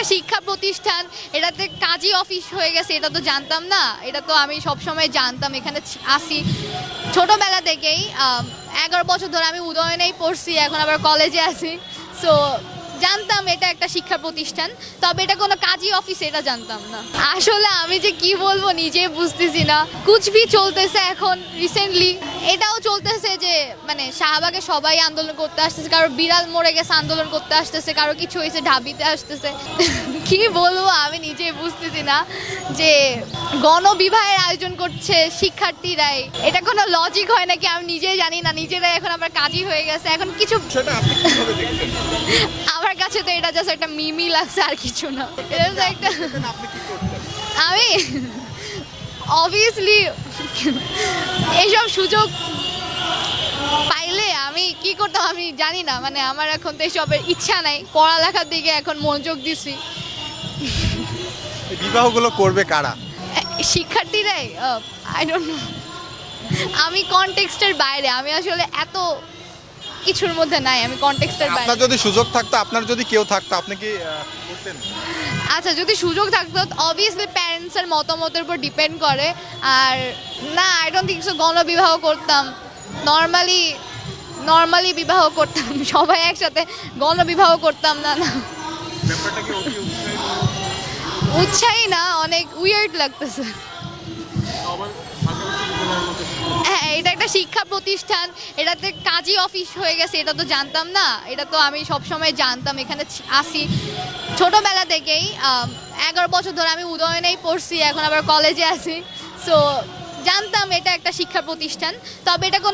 শিক্ষা প্রতিষ্ঠান, এটাতে কাজী অফিস হয়ে গেছে, এটা তো জানতাম না। এটা তো আমি সবসময় জানতাম, এখানে আসি ছোটোবেলা থেকেই। 11 বছর ধরে আমি উদয়নেই পড়ছি, এখন আবার কলেজে আছি। সো জানতাম এটা একটা শিক্ষা প্রতিষ্ঠান, তবে এটা কোনো কাজী অফিস এটা জানতাম না। আসলে আমি যে কি বলবো নিজে বুঝতেছি না। কুচবি চলতেছে এখন রিসেন্টলি, এটাও চলতেছে যে মানে শাহবাগে সবাই আন্দোলন করতে আসতেছে, কারো বিড়াল মরে গেছে আন্দোলন করতে আসতেছে, কারো কিছু হয়েছে ঢাবিতে আসতেছে। কি বলবো আমি নিজে বুঝতেছি না যে গণবিবাহের আয়োজন করছে শিক্ষার্থীরাই, এটা কোনো লজিক হয় নাকি আমি নিজেই জানি না। নিজেরাই এখন আবার কাজী হয়ে গেছে, এখন কিছু সেটা আপনি কিভাবে দেখছেন? আমার কাছে তো এটা জাস্ট একটা মিমি লাগছে, আর কিছু না। এটা just একটা আপনি কি করতেন? আমি অবভিয়াসলি এইসব সুযোগ পাইলে আমি কি করতাম আমি জানি না। মানে আমার এখন তো এসবের ইচ্ছা নাই, পড়ালেখার দিকে এখন মনোযোগ দিছি। এই বিবাহগুলো করবে কারা? শিক্ষার্থীরাই, আই ডোন্ট নো। আমি কনটেক্সটের বাইরে, আমি আসলে এত কিছুর মধ্যে নাই, আমি কনটেক্সটের বাইরে। আপনার যদি সুযোগ থাকতো, আপনার যদি কেউ থাকতো, আপনি কি করতেন? আচ্ছা, যদি সুযোগ থাকতো অবভিয়াসলি প্যারেন্টসের মতামতের উপর ডিপেন্ড করে। আর না, আই ডোন্ট থিঙ্ক সো গণবিবাহ করতাম। নর্মালি বিবাহ করতাম, সবাই একসাথে। গণবিবাহ করতাম না। না, ব্যাপারটা কি অতি উৎসাহী? উৎসাহী না, অনেক উইয়ার্ড লাগতেছে। আবার পাশাপাশি বিবাহের মতো হ্যাঁ, এটা একটা শিক্ষা প্রতিষ্ঠান, এটাতে কাজী অফিস হয়ে গেছে, এটা তো জানতাম না। এটা তো আমি সবসময় জানতাম, এখানে আসি ছোটোবেলা থেকেই। 11 বছর ধরে আমি উদয়নেই পড়ছি, এখন আবার কলেজে আছি। সো জানতাম এটা একটা শিক্ষা প্রতিষ্ঠান, তবে এটা কোনো